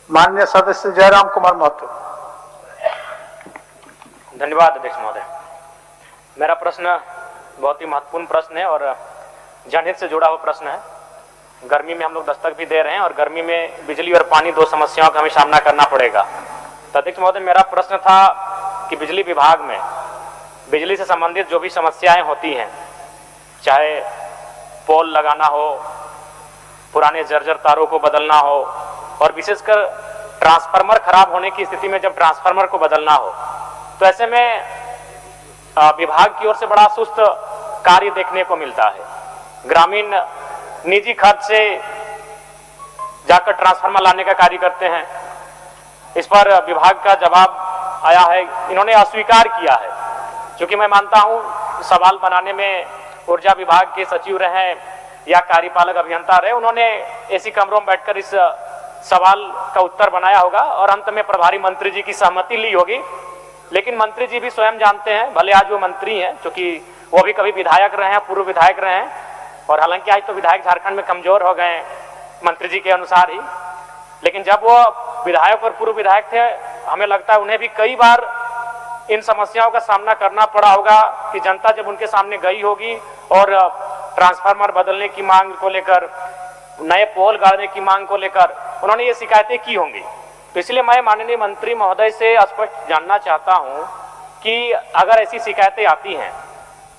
माननीय सदस्य जयराम कुमार महतो। धन्यवाद अध्यक्ष महोदय। मेरा प्रश्न बहुत ही महत्वपूर्ण प्रश्न है और जनहित से जुड़ा हुआ प्रश्न है। गर्मी में हम लोग दस्तक भी दे रहे हैं और गर्मी में बिजली और पानी दो समस्याओं का हमें सामना करना पड़ेगा। तो अध्यक्ष महोदय, मेरा प्रश्न था कि बिजली विभाग में बिजली से संबंधित जो भी समस्याएं होती हैं, चाहे पोल लगाना हो, पुराने जर्जर तारों को बदलना हो और विशेषकर ट्रांसफार्मर खराब होने की स्थिति में जब ट्रांसफार्मर को बदलना हो, तो ऐसे में विभाग की ओर से बड़ा सुस्त कार्य देखने को मिलता है। ग्रामीण निजी खर्च से जाकर ट्रांसफार्मर लाने का कार्य करते हैं। इस पर विभाग का जवाब आया है, इन्होंने अस्वीकार किया है। क्योंकि मैं मानता हूं सवाल बनाने में ऊर्जा विभाग के सचिव रहे या कार्यपालक अभियंता रहे, उन्होंने ऐसी कमरों में बैठकर इस सवाल का उत्तर बनाया होगा और अंत में प्रभारी मंत्री जी की सहमति ली होगी। लेकिन मंत्री जी भी स्वयं जानते हैं, भले आज वो मंत्री हैं, क्योंकि वो भी कभी विधायक रहे हैं, पूर्व विधायक रहे हैं, और हालांकि आज तो विधायक झारखंड में कमजोर हो गए मंत्री जी के अनुसार ही, लेकिन जब वो विधायक और पूर्व विधायक थे, हमें लगता है उन्हें भी कई बार इन समस्याओं का सामना करना पड़ा होगा कि जनता जब उनके सामने गई होगी और ट्रांसफार्मर बदलने की मांग को लेकर, नए पोल गाड़ने की मांग को लेकर उन्होंने ये शिकायतें की होंगी। तो इसलिए मैं माननीय मंत्री महोदय से स्पष्ट जानना चाहता हूं कि अगर ऐसी शिकायतें आती हैं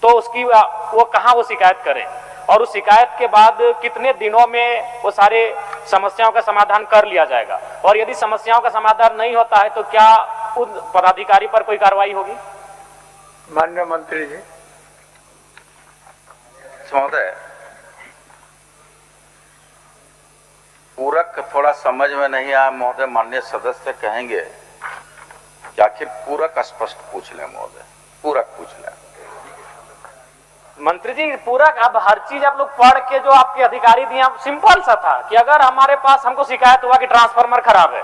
तो उसकी वो कहां वो शिकायत करें और उस शिकायत के बाद कितने दिनों में वो सारे समस्याओं का समाधान कर लिया जाएगा, और यदि समस्याओं का समाधान नहीं होता है तो क्या उन पदाधिकारी पर कोई कार्रवाई होगी? माननीय मंत्री जी। महोदय, पूरक थोड़ा समझ में नहीं आया महोदय, माननीय सदस्य कहेंगे कि आखिर पूरक स्पष्ट पूछ लें महोदय, पूरक पूछ लें। मंत्री जी, पूरक अब हर चीज आप लोग पढ़ के जो आपके अधिकारी दिए, सिंपल सा था कि अगर हमारे पास हमको शिकायत हुआ कि ट्रांसफार्मर खराब है,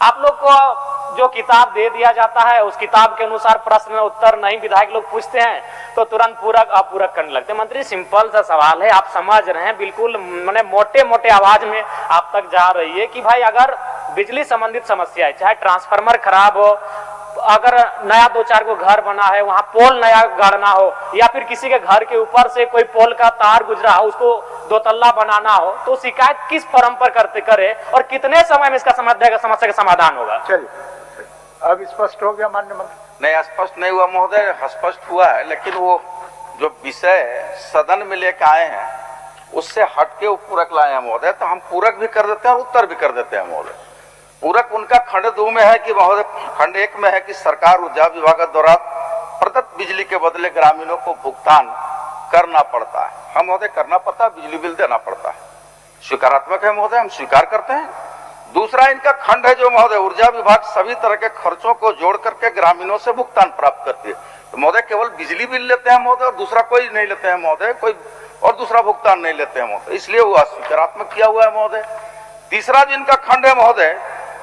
आप लोग को जो किताब दे दिया जाता है उस किताब के अनुसार प्रश्न उत्तर नहीं विधायक लोग पूछते हैं तो तुरंत पूरक अपूरक करने लगते हैं। मंत्री, सिंपल सा सवाल है, आप समझ रहे हैं, बिल्कुल मैंने मोटे मोटे आवाज में आप तक जा रही है कि भाई अगर बिजली संबंधित समस्या है, चाहे ट्रांसफार्मर खराब हो, अगर नया 2-4 को घर बना है वहां पोल नया गाड़ना हो, या फिर किसी के घर के ऊपर से कोई पोल का तार गुजरा हो उसको 2 तल्ला बनाना हो, तो शिकायत किस फॉर्म पर करते करे और कितने समय में इसका समस्या का समाधान होगा? चलिए, अब स्पष्ट हो गया माननीय मंत्री? नहीं, स्पष्ट नहीं हुआ महोदय, स्पष्ट हुआ है, लेकिन वो जो विषय सदन में लेकर आए हैं उससे हट के वो पूरक लाए हैं महोदय, तो हम पूरक भी कर देते हैं और उत्तर भी कर देते हैं महोदय। पूरक उनका खंड 2 में है कि महोदय, खंड 1 में है कि सरकार ऊर्जा विभाग द्वारा प्रदत्त बिजली के बदले ग्रामीणों को भुगतान करना पड़ता है। हम महोदय करना पड़ता है, बिजली बिल देना पड़ता है, स्वीकारात्मक है महोदय, हम स्वीकार करते हैं। दूसरा इनका खंड है जो महोदय, ऊर्जा विभाग सभी तरह के खर्चों को जोड़ करके ग्रामीणों से भुगतान प्राप्त करती है। तो महोदय केवल बिजली बिल लेते हैं महोदय और दूसरा कोई नहीं लेते हैं महोदय, कोई और दूसरा भुगतान नहीं लेते हैं महोदय, इसलिए वो अस्वीकारात्मक किया हुआ है महोदय। तीसरा जो इनका खंड है महोदय,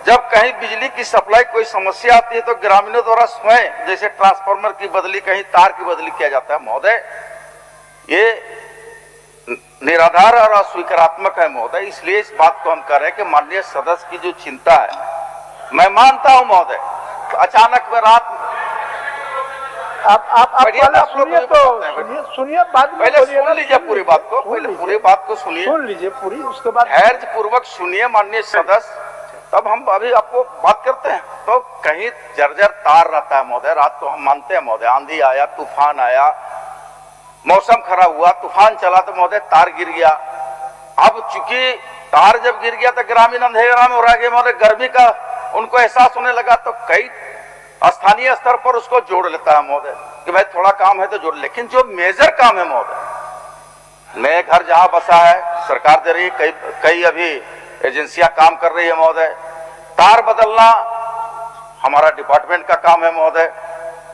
जब कहीं बिजली की सप्लाई कोई समस्या आती है तो ग्रामीणों द्वारा स्वयं, जैसे ट्रांसफार्मर की बदली, कहीं तार की बदली किया जाता है महोदय, ये निराधार और अस्वीकारात्मक है महोदय। इसलिए इस बात को हम कह रहे हैं कि माननीय सदस्य की जो चिंता है मैं मानता हूं महोदय, तो अचानक में रात आप सुनिए, तो सुनिए, बाद में पहले सुन लीजिए पूरी बात को, पहले पूरी बात को सुनिए, सुन लीजिए पूरी, उसके बाद धैर्य पूर्वक सुनिए माननीय सदस्य, तब हम अभी आपको बात करते हैं। तो कहीं जर्जर तार रहता है महोदय, रात को हम मानते हैं महोदय, आंधी आया, तूफान आया, मौसम खराब हुआ, तूफान चला तो महोदय तार गिर गया। अब चूंकि तार जब गिर गया तो ग्रामीण अंधेरा में हो रहा है महोदय, गर्मी का उनको एहसास होने लगा, तो कई स्थानीय स्तर पर उसको जोड़ लेता है महोदय कि भाई थोड़ा काम है तो जोड़, लेकिन जो मेजर काम है महोदय, नए घर जहां बसा है सरकार दे रही है, कई अभी एजेंसियां काम कर रही है महोदय, तार बदलना हमारा डिपार्टमेंट का काम है महोदय,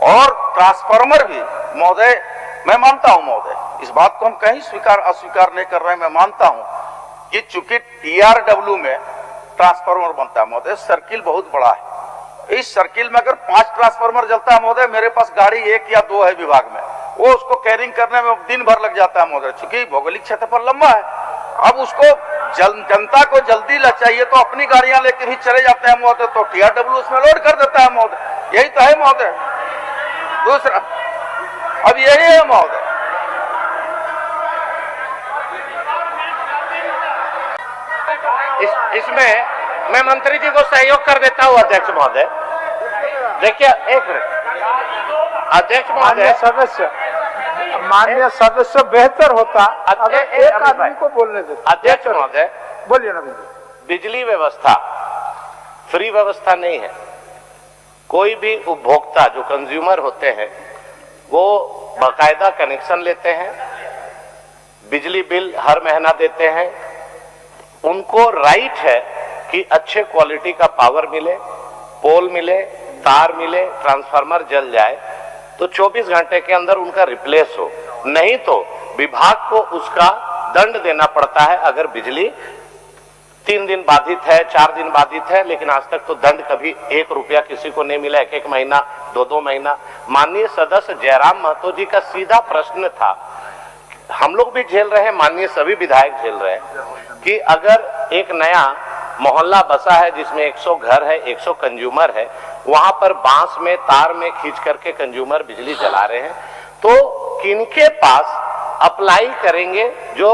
और ट्रांसफार्मर भी महोदय मैं मानता हूं महोदय, इस बात को हम कहीं स्वीकार अस्वीकार नहीं कर रहे हैं। मैं मानता हूं कि चूंकि TRW में ट्रांसफार्मर बनता है महोदय, सर्किल बहुत बड़ा है, इस सर्किल में अगर 5 ट्रांसफार्मर जलता है महोदय, मेरे पास गाड़ी 1 या 2 है विभाग में, वो उसको कैरिंग करने में दिन भर लग जाता है महोदय, चूंकि भौगोलिक क्षेत्रफल लंबा है। अब उसको जनता को जल्दी चाहिए तो अपनी गाड़ियां लेकर ही चले जाते हैं महोदय, तो TRW उसमें लोड कर देता है महोदय। यही तो है महोदय। दूसरा अब यही है महोदय, इसमें मैं मंत्री जी को सहयोग कर देता हूं अध्यक्ष महोदय। देखिए एक मिनट अध्यक्ष महोदय, माननीय सदस्य बेहतर होता अगर एक आदमी को बोलने देते। अध्यक्ष महोदय बोलिए नवीन जी। बिजली व्यवस्था फ्री व्यवस्था नहीं है। कोई भी उपभोक्ता जो कंज्यूमर होते हैं वो बाकायदा कनेक्शन लेते हैं, बिजली बिल हर महीना देते हैं। उनको राइट है कि अच्छे क्वालिटी का पावर मिले, पोल मिले, तार मिले, ट्रांसफार्मर जल जाए तो 24 घंटे के अंदर उनका रिप्लेस हो, नहीं तो विभाग को उसका दंड देना पड़ता है अगर बिजली 3 दिन बाधित है, 4 दिन बाधित है। लेकिन आज तक तो दंड कभी 1 रुपया किसी को नहीं मिला, 1 महीना, 2 महीना। माननीय सदस्य जयराम महतो जी का सीधा प्रश्न था, हम लोग भी झेल रहे हैं, माननीय सभी विधायक झेल रहे हैं कि अगर एक नया मोहल्ला बसा है जिसमें 100 घर है, 100 कंज्यूमर है, वहां पर बांस में तार में खींच करके कंज्यूमर बिजली जला रहे हैं, तो किनके पास अप्लाई करेंगे जो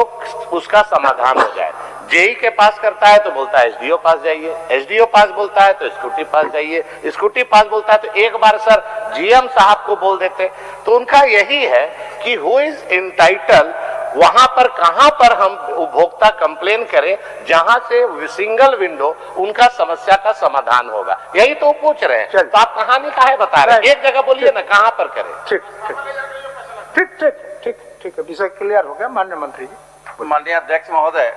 उसका समाधान हो जाए। जेई के पास करता है तो बोलता है एसडीओ पास जाइए, एसडीओ पास बोलता है तो स्कूटी पास जाइए, स्कूटी पास बोलता है तो एक बार सर जीएम साहब को बोल देते। तो उनका यही है कि हु इज इंटाइटल, वहां पर कहां पर हम उपभोक्ता कंप्लेन करें जहां से सिंगल विंडो उनका समस्या का समाधान होगा। यही तो पूछ रहे हैं। तो आप कहानी काहे बता रहे हैं? एक जगह बोलिए ना कहां पर करें। ठीक ठीक ठीक ठीक ठीक ठीक है, विषय क्लियर हो गया माननीय मंत्री जी। माननीय अध्यक्ष महोदय,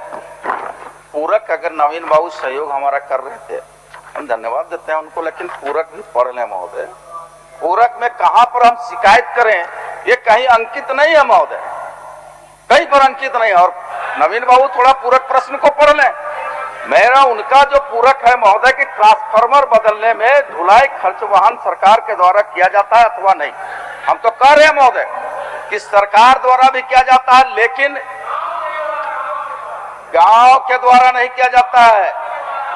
पूरक अगर नवीन बाबू सहयोग हमारा कर रहे थे, हम धन्यवाद देते हैं उनको, लेकिन पूरक भी पढ़ लें महोदय। पूरक में कहां पर हम शिकायत करें ये कहीं अंकित नहीं है महोदय, कहीं पर अंकित नहीं। और नवीन बाबू थोड़ा पूरक प्रश्न को पढ़ लें। मेरा उनका जो पूरक है महोदय कि ट्रांसफार्मर बदलने में ढुलाई खर्च वाहन सरकार के द्वारा किया जाता है अथवा नहीं। हम तो कह रहे हैं महोदय कि सरकार द्वारा भी किया जाता है, लेकिन गांव के द्वारा नहीं किया जाता है।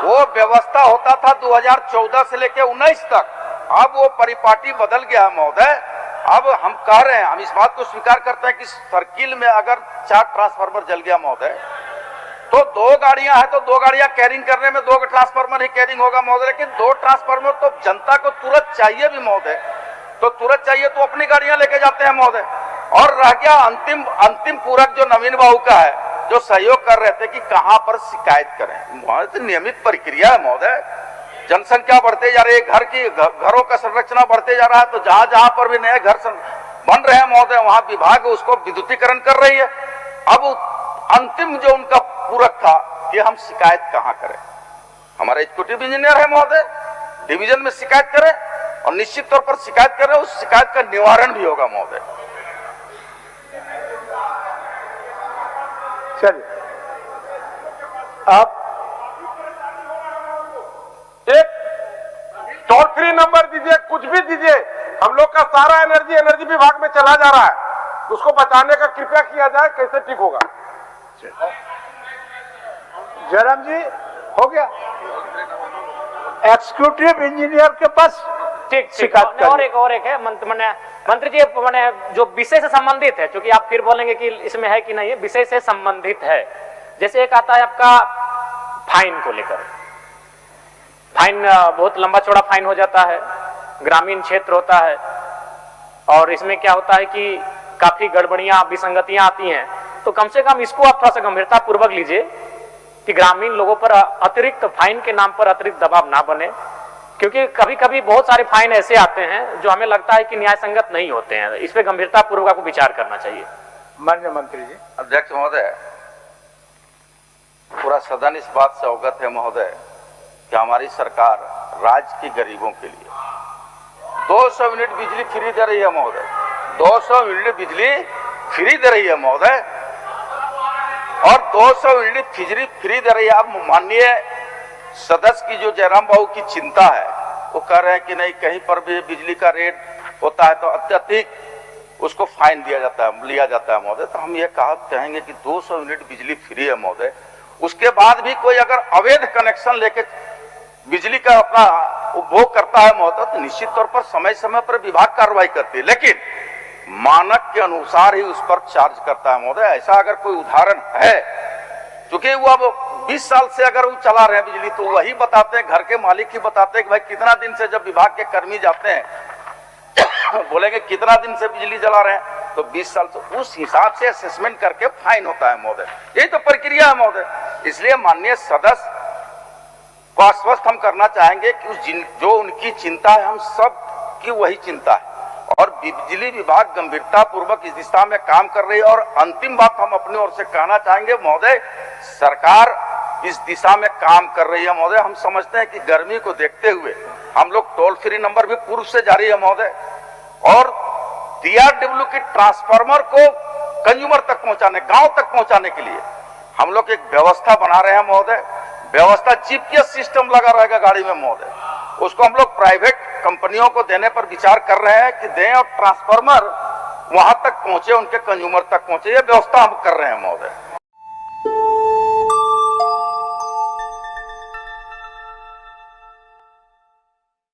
वो व्यवस्था होता था 2014 से लेकर 19 तक, अब वो परिपाटी बदल गया है महोदय। अब हम कह रहे हैं, हम इस बात को स्वीकार करते हैं कि सर्किल में अगर 4 ट्रांसफार्मर जल गया महोदय तो 2 गाड़ियां हैं तो 2 गाड़ियां कैरिंग करने में 2 ट्रांसफार्मर ही कैरिंग होगा महोदय। लेकिन 2 ट्रांसफार्मर तो जनता को तुरंत चाहिए भी महोदय, तो तुरंत चाहिए तो अपनी गाड़ियां लेके जाते हैं महोदय। और रह गया अंतिम पूरक जो नवीन बाबू का है, जो सहयोग कर रहे थे कि कहां पर शिकायत करें। तो नियमित प्रक्रिया है महोदय, जनसंख्या बढ़ते जा रही है, घरों का संरचना बढ़ते जा रहा है, तो जहां जहां पर भी नए घर बन रहे हैं महोदय वहां विभाग उसको विद्युतीकरण कर रही है। अब अंतिम जो उनका पूरक था कि हम शिकायत कहां करें। हमारा एग्जीक्यूटिव इंजीनियर है महोदय, डिवीजन में शिकायत करें और निश्चित तौर पर शिकायत करें, उस शिकायत का निवारण भी होगा महोदय। चलिए आप एक टोल फ्री नंबर दीजिए, कुछ भी दीजिए। हम लोग का सारा एनर्जी विभाग में चला जा रहा है, उसको बचाने का कृपया किया जाए, कैसे ठीक होगा। जयराम जी हो गया, एग्जीक्यूटिव इंजीनियर के पास ठीक शिकायत और एक है मंत्री जी, मैंने जो विषय से संबंधित है, क्योंकि आप फिर बोलेंगे कि इसमें है कि नहीं है, विषय से संबंधित है। जैसे एक आता है आपका फाइन को लेकर, फाइन बहुत लंबा चौड़ा फाइन हो जाता है, ग्रामीण क्षेत्र होता है, और इसमें क्या होता है कि काफी गड़बड़ियां विसंगतियां आती हैं। तो कम से कम इसको आप थोड़ा सा गंभीरता पूर्वक लीजिए कि ग्रामीण लोगों पर अतिरिक्त फाइन के नाम पर अतिरिक्त दबाव ना बने, क्योंकि कभी कभी बहुत सारे फाइन ऐसे आते हैं जो हमें लगता है कि न्याय संगत नहीं होते हैं। इस पे गंभीरता पूर्वक आपको विचार करना चाहिए। माननीय मंत्री जी। अध्यक्ष महोदय, पूरा सदन इस बात से अवगत है महोदय कि हमारी सरकार राज्य के गरीबों के लिए 200 यूनिट बिजली फ्री दे रही है महोदय, 200 यूनिट बिजली फ्री दे रही है महोदय, और 200 यूनिट बिजली फ्री दे रही है। अब माननीय सदस्य की जो जयराम बाबू की चिंता है, वो कह रहे हैं कि नहीं कहीं पर भी बिजली का रेट होता है तो अत्यधिक उसको फाइन लिया जाता है महोदय। तो हम ये कहेंगे कि 200 यूनिट बिजली फ्री है महोदय, उसके बाद भी कोई अगर अवैध कनेक्शन लेके बिजली का अपना उपभोग करता है महोदय, तो निश्चित तौर पर समय समय पर विभाग कार्रवाई करती है, लेकिन मानक के अनुसार ही उस पर चार्ज करता है महोदय। ऐसा अगर कोई उदाहरण है, क्योंकि वो अब 20 साल से अगर वो चला रहे हैं बिजली, तो वही बताते हैं, घर के मालिक ही बताते हैं कि भाई कितना दिन से, जब विभाग के कर्मी जाते हैं बोलेंगे कितना दिन से बिजली जला रहे हैं, तो 20 साल, तो उस हिसाब से असेसमेंट करके फाइन होता है महोदय। यही तो प्रक्रिया है महोदय। इसलिए माननीय सदस्य को आश्वस्त हम करना चाहेंगे कि जो उनकी चिंता है, हम सब की वही चिंता है, और बिजली विभाग गंभीरता पूर्वक इस दिशा में काम कर रही है। और अंतिम बात हम अपनी ओर से कहना चाहेंगे महोदय, सरकार इस दिशा में काम कर रही है महोदय। हम समझते हैं कि गर्मी को देखते हुए हम लोग टोल फ्री नंबर भी पूर्व से जारी है महोदय, और DRW की ट्रांसफार्मर को कंज्यूमर तक पहुंचाने, गांव तक पहुंचाने के लिए हम लोग एक व्यवस्था बना रहे हैं महोदय। व्यवस्था जीपीएस सिस्टम लगा रहेगा गाड़ी में महोदय, उसको हम लोग प्राइवेट कंपनियों को देने पर विचार कर रहे हैं कि दें, और ट्रांसफार्मर वहां तक पहुंचे, उनके कंज्यूमर तक पहुंचे, ये व्यवस्था हम कर रहे हैं महोदय।